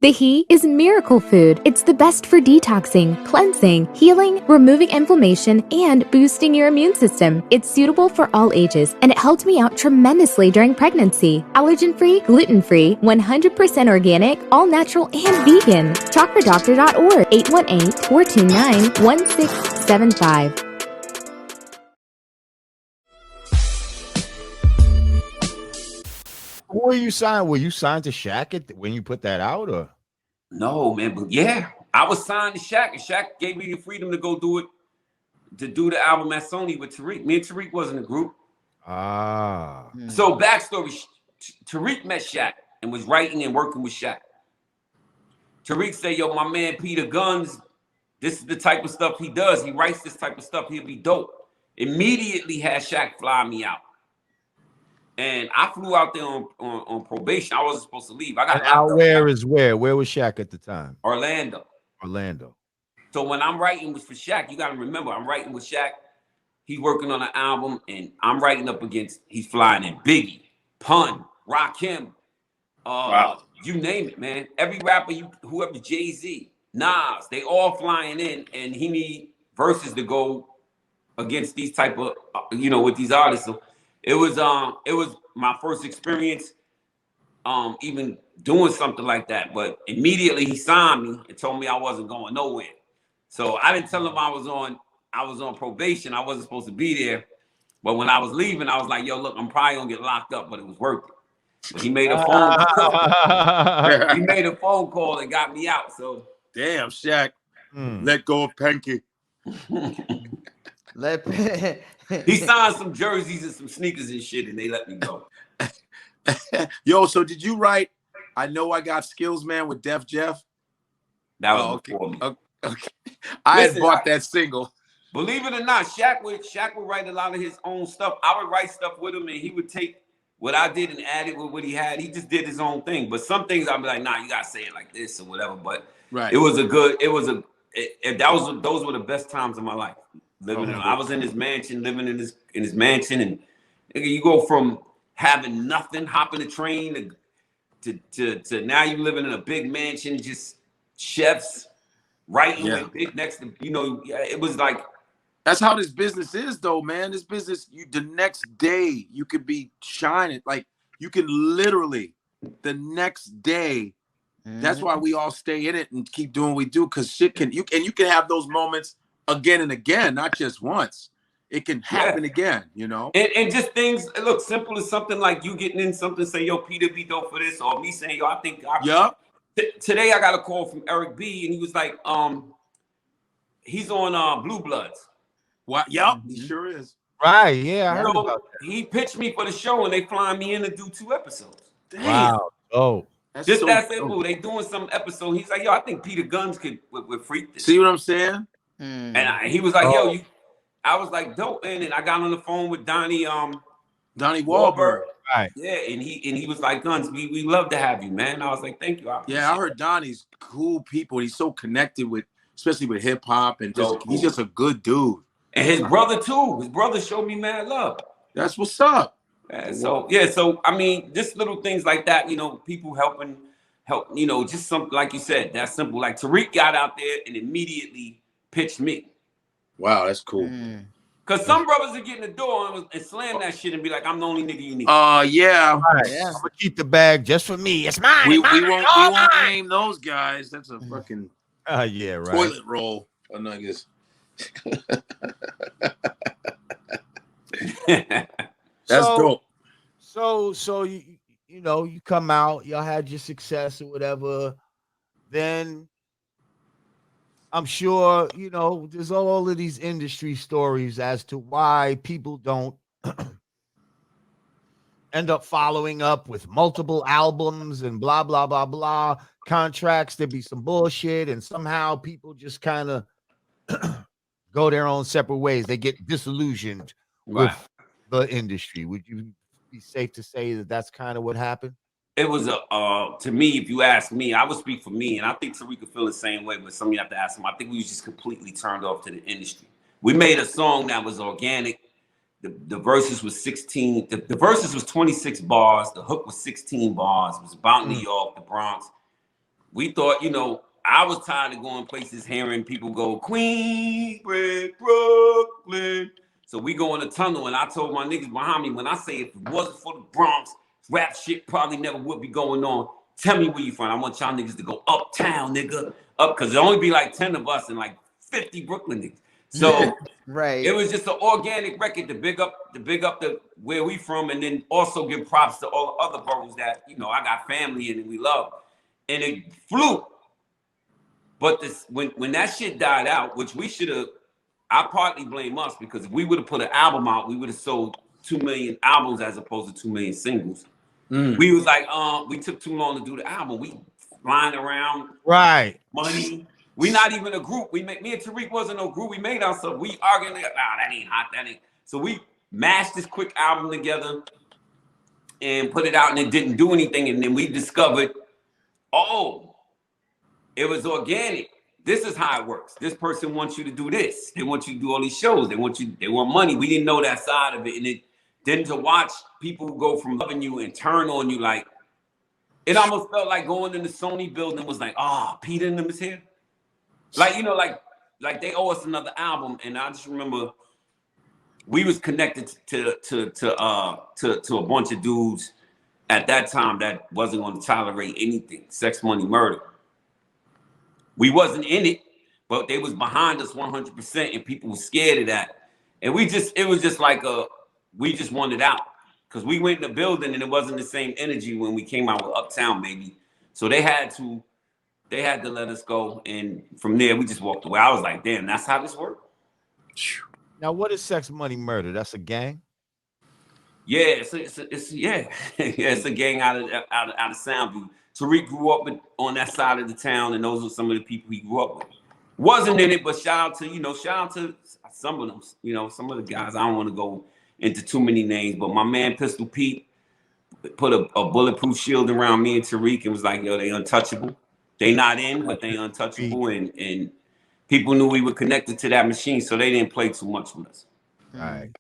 The He is miracle food. It's the best for detoxing, cleansing, healing, removing inflammation, and boosting your immune system. It's suitable for all ages, and it helped me out tremendously during pregnancy. Allergen-free, gluten-free, 100% organic, all-natural, and vegan. Talkfordoctor.org, 818-429-1675. Who were you signed? Were you signed to Shaq when you put that out, or? No, man, but yeah, I was signed to Shaq, and Shaq gave me the freedom to go do it, to do the album at Sony with Tariq. Me and Tariq wasn't a group. So backstory, Tariq met Shaq and was writing and working with Shaq. Tariq said, yo, my man Peter Gunz, this is the type of stuff he does. He writes this type of stuff. He'll be dope. Immediately had Shaq fly me out. And I flew out there on probation. I wasn't supposed to leave. I got out where is where? Where was Shaq at the time? Orlando. So when I'm writing for Shaq, you got to remember, I'm writing with Shaq. He's working on an album, and I'm writing up against, he's flying in Biggie, Pun, Rakim, you name it, man. Every rapper, whoever, Jay-Z, Nas, they all flying in, and he need verses to go against these type of, with these artists. So it was my first experience even doing something like that. But immediately he signed me and told me I wasn't going nowhere. So I didn't tell him I was on probation. I wasn't supposed to be there. But when I was leaving, I was like, yo, look, I'm probably gonna get locked up, but it was worth it. But he made a phone call. He made a phone call and got me out. So damn, Shaq, let go of Pinky. He signed some jerseys and some sneakers and shit, and they let me go. Yo, so did you write I Know I Got Skills, Man, with Def Jeff? That was before me. Okay. I had bought that single. Believe it or not, Shaq would write a lot of his own stuff. I would write stuff with him, and he would take what I did and add it with what he had. He just did his own thing. But some things I'd be like, nah, you gotta say it like this or whatever. But those were the best times of my life. I was in his mansion, living in his mansion, and you go from having nothing, hopping a train to now you living in a big mansion, just chefs writing with big next to it was like. That's how this business is, though, man. This business, the next day you could be shining, like you can literally the next day. That's why we all stay in it and keep doing what we do, because shit you can have those moments again and again, not just once. It can happen again, And just things look simple as something like you getting in something, say, yo, Peter be dope for this, or me saying, yo, I think today I got a call from Eric B, and he was like, he's on Blue Bloods. What? Yep, he sure is. Right, yeah, I heard about that. He pitched me for the show, and they flying me in to do 2 episodes. Damn. Wow. Oh. Just that simple. They doing some episode. He's like, yo, I think Peter Gunz would freak this. See what I'm saying? And he was like, yo, I was like, dope. And then I got on the phone with Donnie Wahlberg. Right. Yeah, and he was like, Gunz, we love to have you, man. I was like, thank you. I heard Donnie's cool people. He's so connected with, especially with hip hop, and he's just a good dude. And his brother too. His brother showed me mad love. That's what's up. So I mean, just little things like that, people help, just something like you said, that's simple. Like Tariq got out there and immediately pitched me. Wow, that's cool. Cause some brothers would get in the door and slam that shit and be like, I'm the only nigga you need. Yeah. Right. I'm gonna keep the bag just for me. It's mine. We won't name those guys. That's a fucking toilet roll. I guess. That's dope. So you come out, y'all had your success or whatever. Then I'm sure there's all of these industry stories as to why people don't end up following up with multiple albums and blah blah blah blah contracts. There be some bullshit, and somehow people just kind of go their own separate ways. They get disillusioned with the industry. Would you be safe to say that that's kind of what happened? It was to me, if you ask me, I would speak for me, and I think Tariq could feel the same way, but some of you have to ask him. I think we was just completely turned off to the industry. We made a song that was organic. The verses was 16. The verses was 26 bars. The hook was 16 bars. It was about New York, the Bronx. we thought, you know, I was tired of going places hearing people go Queensbridge, Brooklyn. So we go in the tunnel, and I told my niggas behind me, when I say if it wasn't for the Bronx, rap shit probably never would be going on. Tell me where you from. I want y'all niggas to go uptown, nigga. Up, because there only be like 10 of us and like 50 Brooklyn niggas. So right. It was just an organic record to big up the where we from, and then also give props to all the other boroughs that, you know, I got family in and we love. And it flew. But this when that shit died out, which we should have, I partly blame us, because if we would have put an album out, we would have sold 2 million albums as opposed to 2 million singles. We was like, we took too long to do the album. We flying around, right? Money. We not even a group. Me and Tariq wasn't no group. We made ourselves. We arguing like, that ain't hot. That ain't. So we mashed this quick album together and put it out, and it didn't do anything. And then we discovered, oh, it was organic. This is how it works. This person wants you to do this. They want you to do all these shows. They want money. We didn't know that side of it. And then to watch people go from loving you and turn on you, like, it almost felt like going in the Sony building was like, Peter and them is here. Like, you know, like they owe us another album. And I just remember we was connected to a bunch of dudes at that time that wasn't going to tolerate anything, sex, money, murder. We wasn't in it, but they was behind us 100%, and people were scared of that. And it was just like we just wanted out, because we went in the building and it wasn't the same energy when we came out with Uptown Baby. So they had to let us go, and from there we just walked away. I was like, damn, that's how this works. Now, what is Sex, Money, Murder? That's a gang. Yeah, it's yeah, it's a gang out of Soundview. Tariq grew up on that side of the town, and those are some of the people he grew up with. Wasn't in it, but shout out to some of them. You know, some of the guys. I don't want to go into too many names, but my man Pistol Pete put a bulletproof shield around me and Tariq and was like, yo, they untouchable. They not in, but they untouchable, and people knew we were connected to that machine, so they didn't play too much with us. All right.